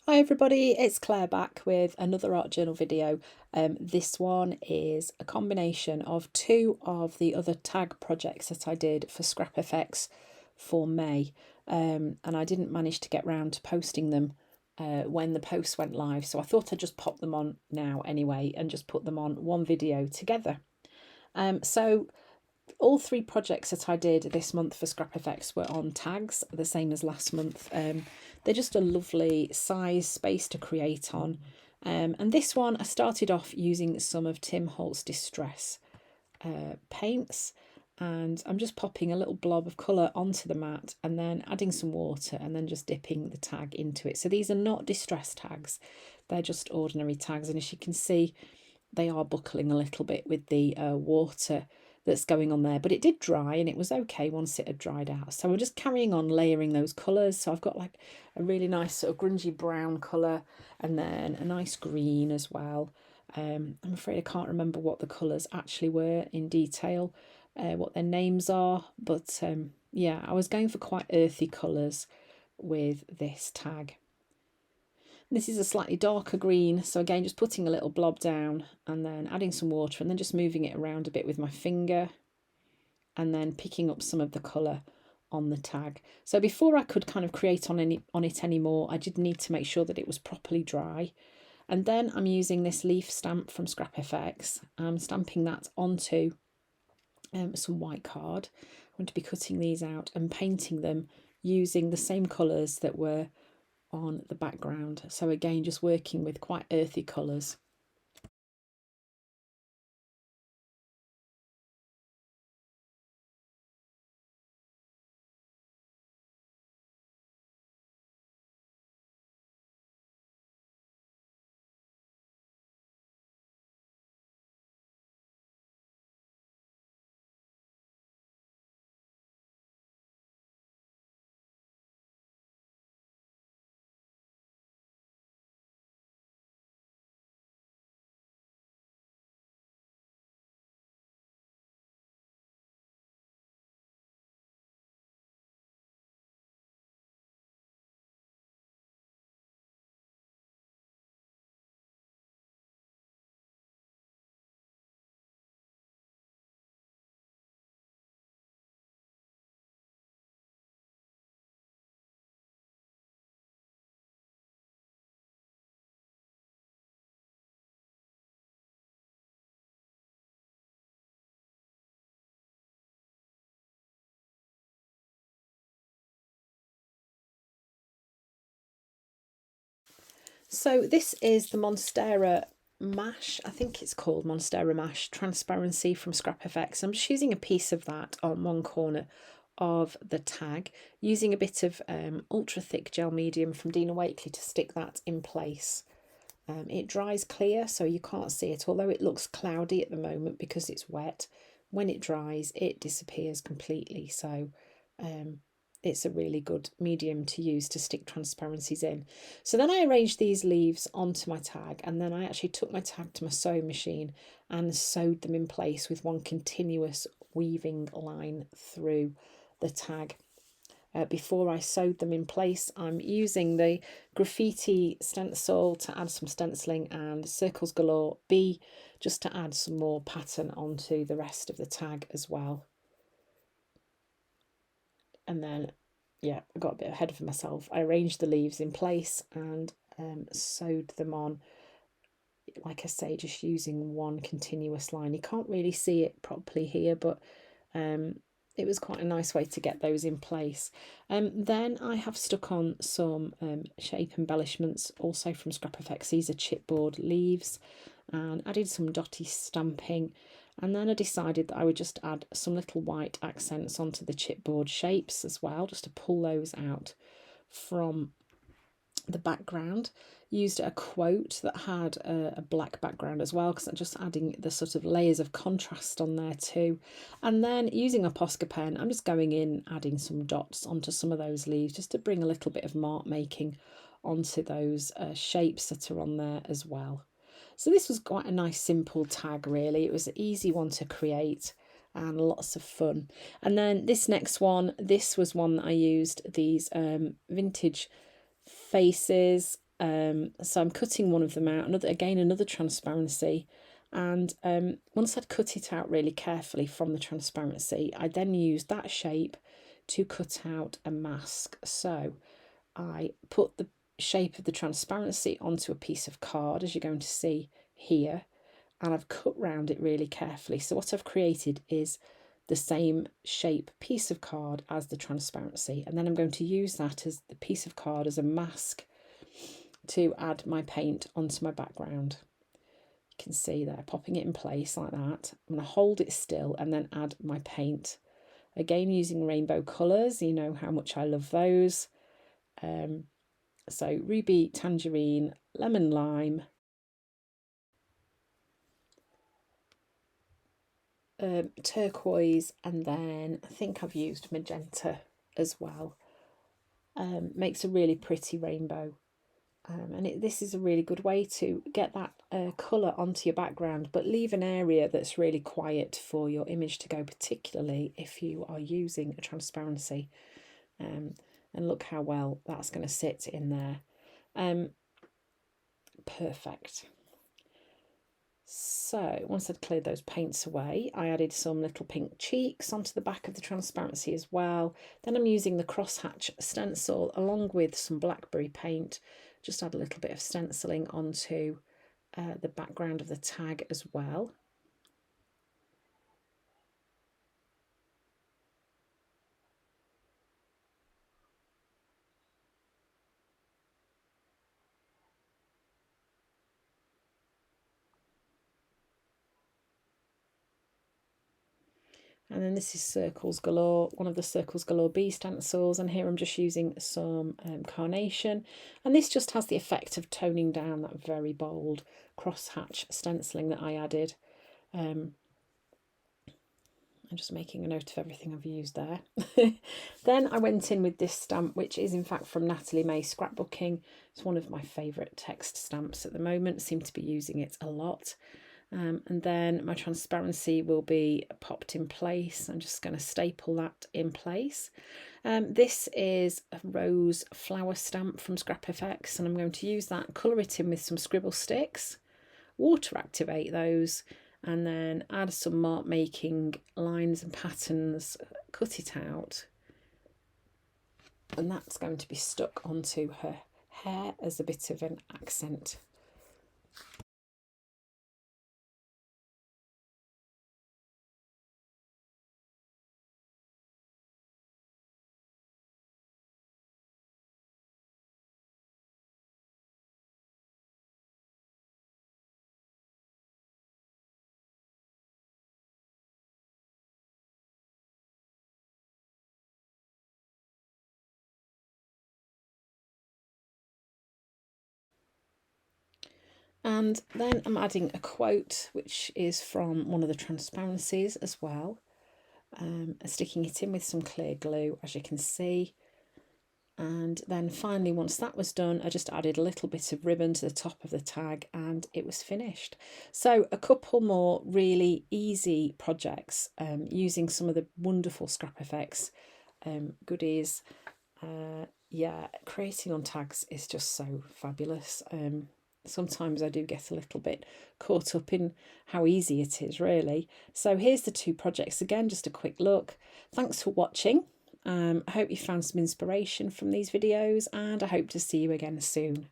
Hi everybody, it's Claire back with another art journal video. This one is a combination of two of the other tag projects that I did for Scrap FX for May, and I didn't manage to get round to posting them when the posts went live, so I thought I'd just pop them on now anyway and just put them on one video together. So all three projects that I did this month for Scrap FX were on tags, the same as last month. They're just a lovely size space to create on. And this one, I started off using some of Tim Holtz Distress paints, and I'm just popping a little blob of colour onto the mat and then adding some water and then just dipping the tag into it. So these are not distress tags, they're just ordinary tags. And as you can see, they are buckling a little bit with the water that's going on there, but it did dry and it was okay once it had dried out. So we're just carrying on layering those colours. So I've got like a really nice sort of grungy brown colour and then a nice green as well. I'm afraid I can't remember what the colours actually were in detail, what their names are, but yeah, I was going for quite earthy colours with this tag. This is a slightly darker green, so again just putting a little blob down and then adding some water and then just moving it around a bit with my finger and then picking up some of the colour on the tag. So before I could kind of create on it anymore, I did need to make sure that it was properly dry. And then I'm using this leaf stamp from Scrap FX. I'm stamping that onto some white card. I'm going to be cutting these out and painting them using the same colours that were on the background. So again, just working with quite earthy colours. So this is the Monstera Mash, I think it's called Monstera Mash Transparency from Scrap FX. I'm just using a piece of that on one corner of the tag, using a bit of ultra thick gel medium from Dina Wakley to stick that in place. It dries clear, so you can't see it, although it looks cloudy at the moment because it's wet. When it dries, it disappears completely. So it's a really good medium to use to stick transparencies in. So then I arranged these leaves onto my tag, and then I actually took my tag to my sewing machine and sewed them in place with one continuous weaving line through the tag. Before I sewed them in place, I'm using the graffiti stencil to add some stenciling and Circles Galore B just to add some more pattern onto the rest of the tag as well. And then, yeah, I got a bit ahead of myself. I arranged the leaves in place and sewed them on, like I say, just using one continuous line. You can't really see it properly here, but it was quite a nice way to get those in place. Then I have stuck on some shape embellishments, also from Scrap FX. These are chipboard leaves, and added some dotty stamping. And then I decided that I would just add some little white accents onto the chipboard shapes as well, just to pull those out from the background. Used a quote that had a black background as well, because I'm just adding the sort of layers of contrast on there too. And then using a Posca pen, I'm just going in, adding some dots onto some of those leaves just to bring a little bit of mark making onto those shapes that are on there as well. So this was quite a nice simple tag really. It was an easy one to create and lots of fun. And then this next one, this was one that I used these vintage faces So I'm cutting one of them out, another transparency. And once I'd cut it out really carefully from the transparency, I then used that shape to cut out a mask. So I put the shape of the transparency onto a piece of card, as you're going to see here, and I've cut round it really carefully. So what I've created is the same shape piece of card as the transparency, and then I'm going to use that as the piece of card as a mask to add my paint onto my background. You can see there, popping it in place like that. I'm going to hold it still and then add my paint. Again, using rainbow colours, you know how much I love those. So ruby, tangerine, lemon, lime, turquoise, and then I think I've used magenta as well. Makes a really pretty rainbow. And this is a really good way to get that colour onto your background, but leave an area that's really quiet for your image to go, particularly if you are using a transparency. And look how well that's going to sit in there. Perfect. So once I'd cleared those paints away, I added some little pink cheeks onto the back of the transparency as well. Then I'm using the crosshatch stencil along with some blackberry paint. Just add a little bit of stenciling onto the background of the tag as well. And then this is Circles Galore, one of the Circles Galore B stencils, and here I'm just using some carnation, and this just has the effect of toning down that very bold crosshatch stenciling that I added. I'm just making a note of everything I've used there. Then I went in with this stamp, which is in fact from Natalie May Scrapbooking. It's one of my favourite text stamps at the moment, seem to be using it a lot. And then my transparency will be popped in place. I'm just going to staple that in place. This is a rose flower stamp from Scrap FX, and I'm going to use that, colour it in with some scribble sticks, water activate those, and then add some mark making lines and patterns, cut it out, and that's going to be stuck onto her hair as a bit of an accent. And then I'm adding a quote, which is from one of the transparencies as well. Sticking it in with some clear glue, as you can see. And then finally, once that was done, I just added a little bit of ribbon to the top of the tag and it was finished. So a couple more really easy projects using some of the wonderful Scrap FX goodies. Yeah, creating on tags is just so fabulous. Sometimes I do get a little bit caught up in how easy it is, really. So here's the two projects again, just a quick look. Thanks for watching. I hope you found some inspiration from these videos, and I hope to see you again soon.